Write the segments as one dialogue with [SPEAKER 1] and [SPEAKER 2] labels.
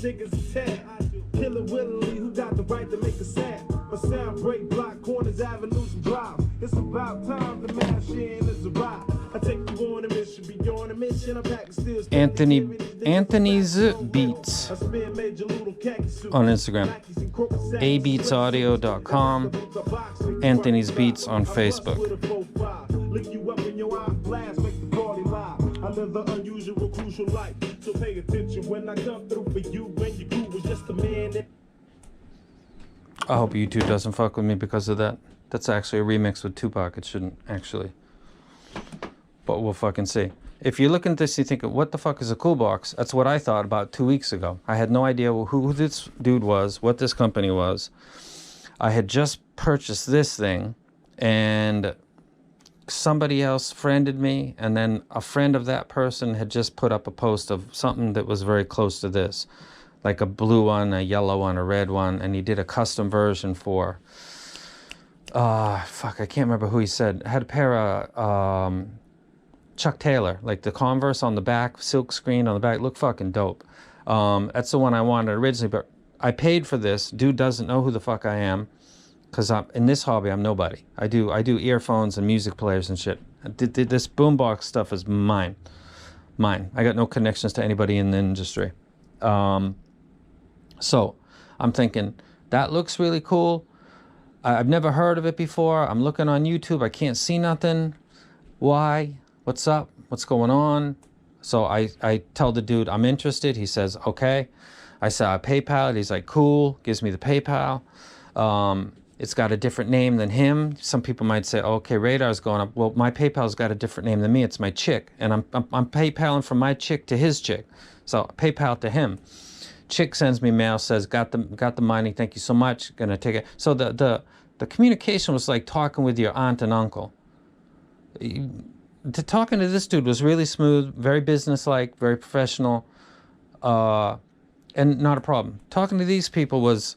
[SPEAKER 1] niggas a tad. Killer willingly, who got the right to make a sad? My sound break block corners, avenues, and drives. It's about time the mash in is arrived. I take you on a mission, be on a mission. I'm back still.
[SPEAKER 2] Anthony's Beats on Instagram. ABeatzaudio.com. Anthony's Beats on Facebook.
[SPEAKER 1] Lick you up in your eye, blast, make the party live. I live the unusual, crucial life. So pay attention when I come through for you. When your crew was just a man that...
[SPEAKER 2] I hope YouTube doesn't fuck with me because of that. That's actually a remix with Tupac. It shouldn't actually. But we'll fucking see. If you look at this, you think, what the fuck is a Koolbox? That's what I thought about 2 weeks ago. I had no idea who this dude was, what this company was. I had just purchased this thing, and somebody else friended me, and then a friend of that person had just put up a post of something that was very close to this. Like a blue one, a yellow one, a red one, and he did a custom version for... fuck, I can't remember who he said. It had a pair of... Chuck Taylor, like the Converse on the back, silk screen on the back, looked fucking dope. That's the one I wanted originally, but I paid for this. Dude doesn't know who the fuck I am, because in this hobby, I'm nobody. I do earphones and music players and shit. This Boombox stuff is mine. I got no connections to anybody in the industry. So I'm thinking, that looks really cool. I've never heard of it before. I'm looking on YouTube. I can't see nothing. Why? What's up? What's going on? So I tell the dude I'm interested. He says, okay. I say, I PayPal it. He's like, cool. Gives me the PayPal. It's got a different name than him. Some people might say, okay, radar's going up. Well, my PayPal's got a different name than me. It's my chick. And I'm PayPaling from my chick to his chick. So PayPal to him. Chick sends me mail, says, got the money. Thank you so much. Gonna take it. So the communication was like talking with your aunt and uncle. Talking to this dude was really smooth, very businesslike, very professional, and not a problem. Talking to these people was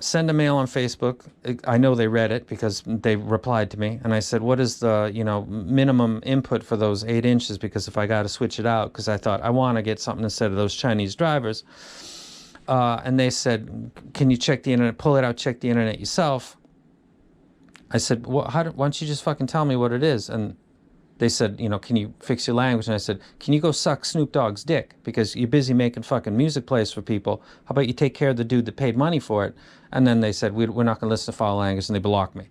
[SPEAKER 2] send a mail on Facebook. I know they read it because they replied to me, and I said, what is the minimum input for those 8 inches? Because if I got to switch it out, because I thought I want to get something instead of those Chinese drivers. And they said, can you check the internet, pull it out, check the internet yourself? I said, well, why don't you just fucking tell me what it is? And they said, can you fix your language? And I said, can you go suck Snoop Dogg's dick? Because you're busy making fucking music plays for people. How about you take care of the dude that paid money for it? And then they said, we're not going to listen to foul language, and they blocked me.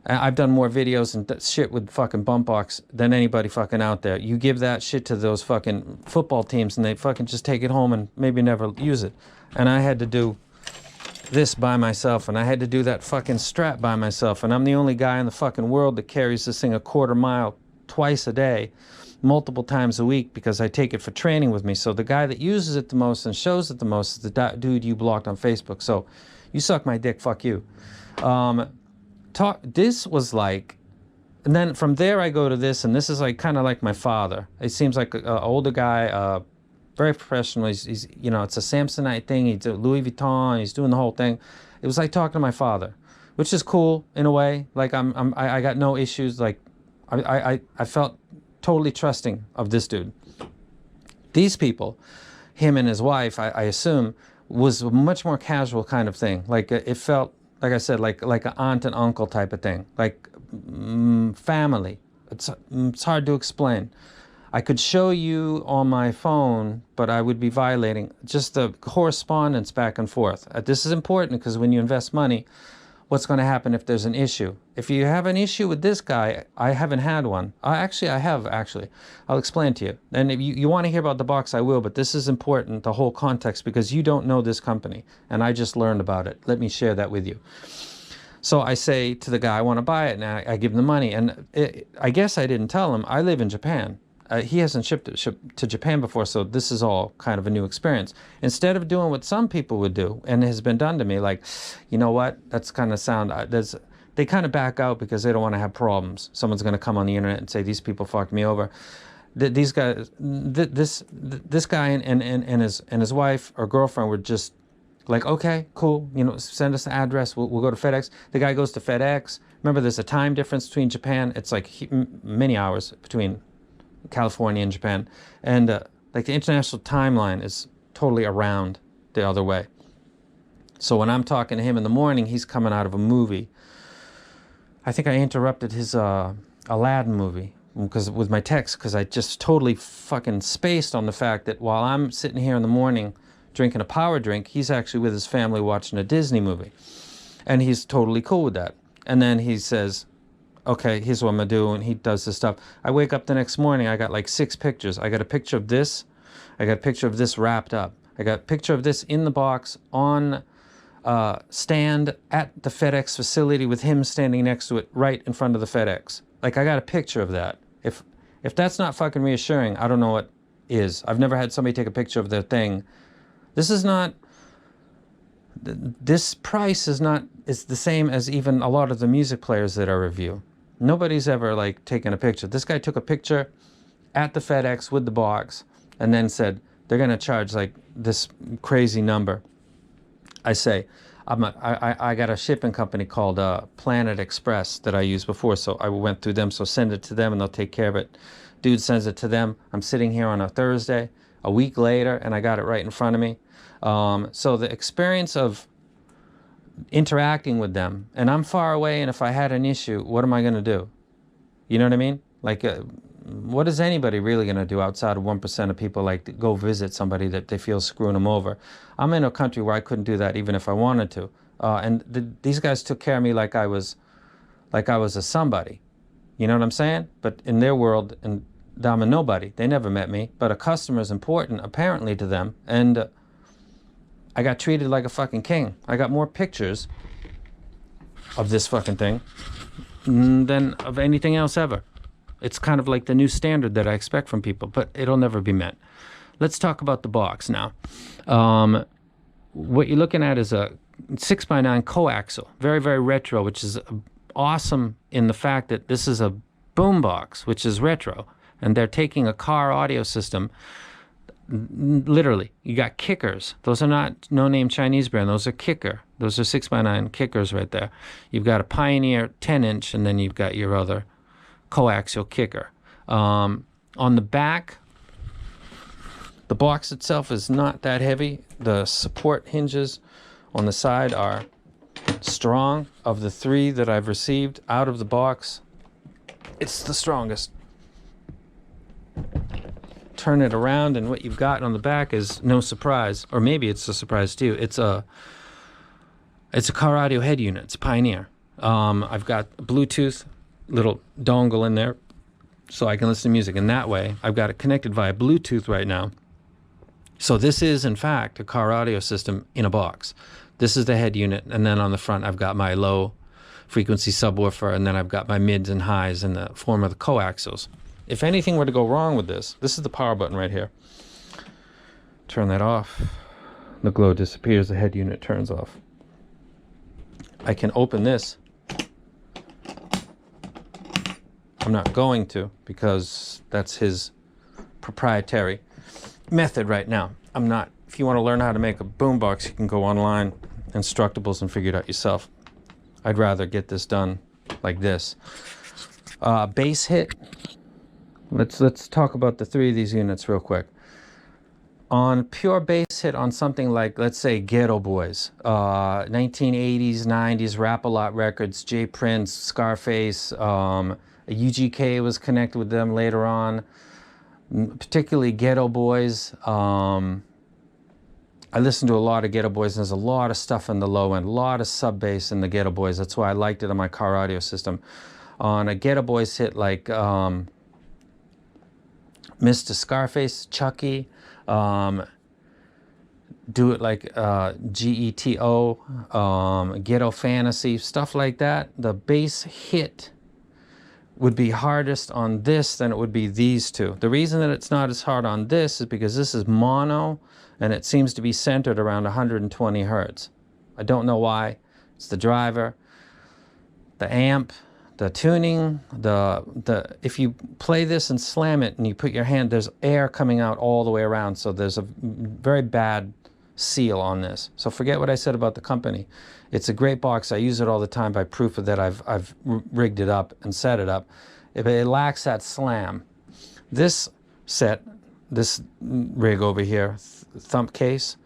[SPEAKER 2] And I've done more videos and shit with fucking Boombox than anybody fucking out there. You give that shit to those fucking football teams, and they fucking just take it home and maybe never use it. And I had to do this by myself, and I had to do that fucking strap by myself, and I'm the only guy in the fucking world that carries this thing 1/4 mile twice a day, multiple times a week, because I take it for training with me. So the guy that uses it the most and shows it the most is the dude you blocked on Facebook. So you suck my dick, fuck you. This was like, and then from there I go to this, and this is like kind of like my father. It seems like an older guy, very professional. He's it's a Samsonite thing. He's Louis Vuitton. He's doing the whole thing. It was like talking to my father, which is cool in a way. Like I got no issues. Like I felt totally trusting of this dude. These people, him and his wife, I assume, was a much more casual kind of thing. Like it felt, like I said, like an aunt and uncle type of thing. Like family. It's hard to explain. I could show you on my phone, but I would be violating just the correspondence back and forth. This is important because when you invest money, what's going to happen if there's an issue? If you have an issue with this guy, I haven't had one. I have. I'll explain to you. And if you want to hear about the box, I will, but this is important, the whole context, because you don't know this company, and I just learned about it. Let me share that with you. So I say to the guy, I want to buy it, and I give him the money. And I guess I didn't tell him, I live in Japan. He hasn't shipped to Japan before, so this is all kind of a new experience. Instead of doing what some people would do, and it has been done to me, like, you know what, that's kind of sound, they kind of back out because they don't want to have problems. Someone's going to come on the internet and say, these people fucked me over. These guys, this guy and his wife or girlfriend were just like, okay, cool, send us the address, we'll go to FedEx. The guy goes to FedEx. Remember, there's a time difference between Japan. It's like many hours between California and Japan, and Like the international timeline is totally around the other way. So when I'm talking to him in the morning, he's coming out of a movie. I think I interrupted his Aladdin movie with my text, because I just totally fucking spaced on the fact that while I'm sitting here in the morning drinking a power drink, he's actually with his family watching a Disney movie. And he's totally cool with that. And then he says, okay, here's what I'm gonna do, and he does this stuff. I wake up the next morning, I got like 6 pictures. I got a picture of this, I got a picture of this wrapped up, I got a picture of this in the box on stand at the FedEx facility with him standing next to it right in front of the FedEx. Like, I got a picture of that. If that's not fucking reassuring, I don't know what is. I've never had somebody take a picture of their thing. This is not, this price is not, it's the same as even a lot of the music players that I review. Nobody's ever like taken a picture. This guy took a picture at the FedEx with the box and then said, they're gonna charge like this crazy number. I say, I got a shipping company called Planet Express that I used before, so I went through them, so send it to them and they'll take care of it. Dude sends it to them. I'm sitting here on a Thursday, a week later, and I got it right in front of me. So the experience of interacting with them, and I'm far away, and if I had an issue, what am I gonna do? You know what I mean? Like, what is anybody really going to do outside of 1% of people, like to go visit somebody that they feel screwing them over? I'm in a country where I couldn't do that even if I wanted to. And these guys took care of me like I was a somebody. You know what I'm saying? But in their world, and I'm a nobody. They never met me. But a customer is important, apparently, to them. And I got treated like a fucking king. I got more pictures of this fucking thing than of anything else ever. It's kind of like the new standard that I expect from people, but it'll never be met. Let's talk about the box now. What you're looking at is a 6x9 coaxial, very, very retro, which is awesome in the fact that this is a boombox, which is retro, and they're taking a car audio system. Literally, you got kickers. Those are not no-name Chinese brand. Those are kicker. Those are 6x9 kickers right there. You've got a Pioneer 10-inch, and then you've got your other coaxial kicker. On the back, the box itself is not that heavy. The support hinges on the side are strong. Of the 3 that I've received out of the box, it's the strongest. Turn it around, and what you've got on the back is no surprise, or maybe it's a surprise to you. It's a car audio head unit. It's a Pioneer. I've got a Bluetooth little dongle in there so I can listen to music in that way. I've got it connected via Bluetooth right now. So this is in fact a car audio system in a box. This is the head unit, and then on the front I've got my low frequency subwoofer, and then I've got my mids and highs in the form of the coaxials. If anything were to go wrong with this is the power button right here. Turn that off. The glow disappears, the head unit turns off. I can open this. I'm not going to, because that's his proprietary method right now. I'm not. If you want to learn how to make a boombox, you can go online, Instructables, and figure it out yourself. I'd rather get this done like this. Bass hit. Let's talk about the 3 of these units real quick. On pure bass hit on something like, let's say, Ghetto Boys, 1980s, 90s, Rap-A-Lot records, J. Prince, Scarface, UGK was connected with them later on, particularly Ghetto Boys. I listened to a lot of Ghetto Boys, and there's a lot of stuff in the low end, a lot of sub bass in the Ghetto Boys. That's why I liked it on my car audio system. On a Ghetto Boys hit like Mr. Scarface, Chucky, do it like GETO, Ghetto Fantasy, stuff like that. The bass hit would be hardest on this than it would be these 2. The reason that it's not as hard on this is because this is mono, and it seems to be centered around 120 hertz. I don't know why. It's the driver, the amp, the tuning, if you play this and slam it and you put your hand, there's air coming out all the way around, so there's a very bad seal on this. So forget what I said about the company. It's a great box. I use it all the time by proof of that I've rigged it up and set it up. It lacks that slam. This set, this rig over here, thump case,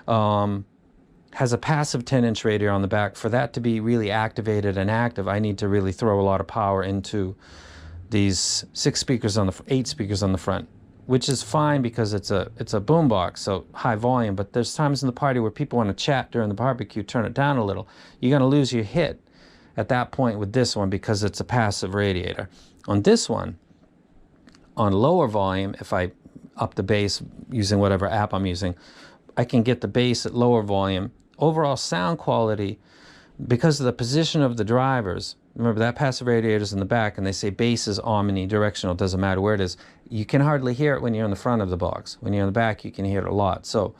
[SPEAKER 2] has a passive 10-inch radiator on the back. For that to be really activated and active, I need to really throw a lot of power into these 8 speakers on the front, which is fine because it's a boombox, so high volume. But there's times in the party where people want to chat during the barbecue, turn it down a little. You're going to lose your hit at that point with this one because it's a passive radiator. On this one, on lower volume, if I up the bass using whatever app I'm using, I can get the bass at lower volume. Overall sound quality, because of the position of the drivers, remember that passive radiator's in the back, and they say bass is omnidirectional, doesn't matter where it is. You can hardly hear it when you're in the front of the box. When you're in the back, you can hear it a lot. So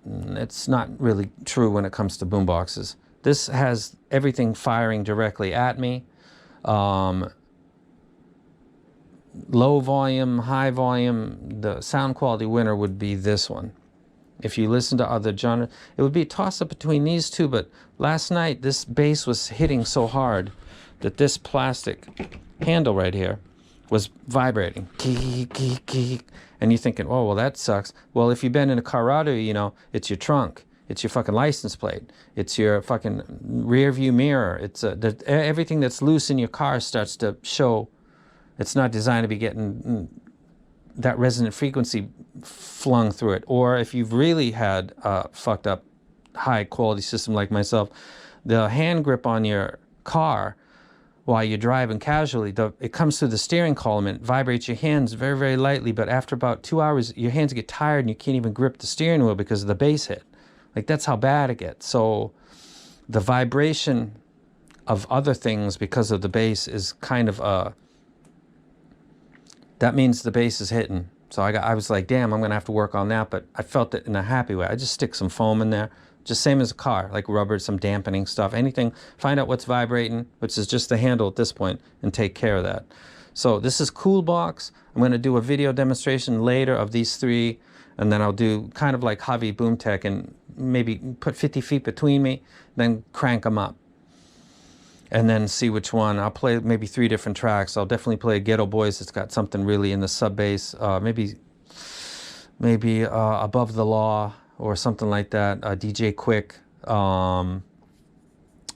[SPEAKER 2] it's not really true when it comes to boomboxes. This has everything firing directly at me. Low volume, high volume, the sound quality winner would be this one. If you listen to other genres, it would be a toss-up between these two, but last night this bass was hitting so hard that this plastic handle right here was vibrating. And you're thinking, oh, well, that sucks. Well, if you've been in a car robbery, you know, it's your trunk. It's your fucking license plate. It's your fucking rear view mirror. It's everything that's loose in your car starts to show. It's not designed to be getting that resonant frequency flung through it. Or if you've really had a fucked up high quality system like myself, the hand grip on your car while you're driving casually, it comes through the steering column and it vibrates your hands very, very lightly, but after about 2 hours, your hands get tired and you can't even grip the steering wheel because of the bass hit. Like, that's how bad it gets. So the vibration of other things because of the bass is kind of that means the bass is hitting. So I was like, damn, I'm gonna have to work on that, but I felt it in a happy way. I just stick some foam in there, just same as a car, like rubber, some dampening stuff, anything. Find out what's vibrating, which is just the handle at this point, and take care of that. So this is Koolbox. I'm gonna do a video demonstration later of these three, and then I'll do kind of like Javi Boomtech and maybe put 50 feet between me, then crank them up. And then see which one. I'll play maybe 3 different tracks. I'll definitely play Ghetto Boys. It's got something really in the sub bass. Maybe Above the Law or something like that. DJ Quick.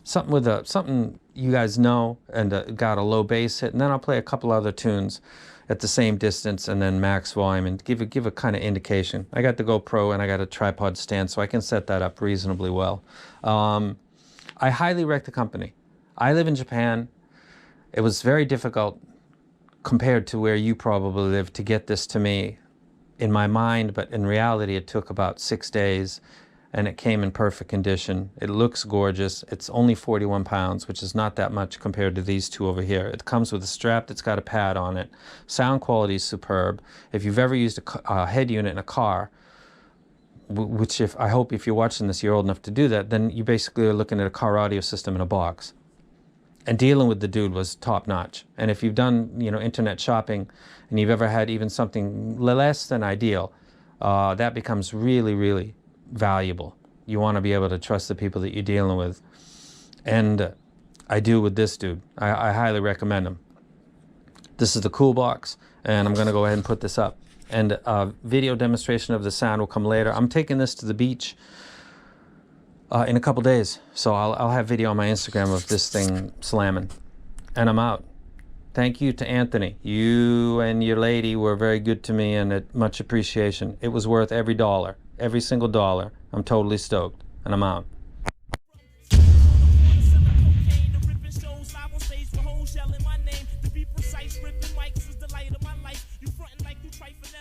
[SPEAKER 2] Something with something you guys know and got a low bass hit. And then I'll play a couple other tunes at the same distance and then max volume and give a kind of indication. I got the GoPro and I got a tripod stand, so I can set that up reasonably well. I highly recommend the company. I live in Japan. It was very difficult compared to where you probably live to get this to me in my mind, but in reality it took about 6 days and it came in perfect condition. It looks gorgeous. It's only 41 pounds, which is not that much compared to these two over here. It comes with a strap that's got a pad on it. Sound quality is superb. If you've ever used a head unit in a car, which I hope if you're watching this you're old enough to do that, then you basically are looking at a car audio system in a box. And dealing with the dude was top notch. And if you've done, you know, internet shopping and you've ever had even something less than ideal, that becomes really, really valuable. You want to be able to trust the people that you're dealing with. And I do with this dude. I highly recommend him. This is the Koolbox, and I'm going to go ahead and put this up. And a video demonstration of the sound will come later. I'm taking this to the beach in a couple days, so I'll have video on my Instagram of this thing slamming. And I'm out. Thank you to Anthony. You and your lady were very good to me, and much appreciation. It was worth every dollar, every single dollar. I'm totally stoked, and I'm out.
[SPEAKER 3] Ripping mics is the light of my life. You frontin' like you trifling.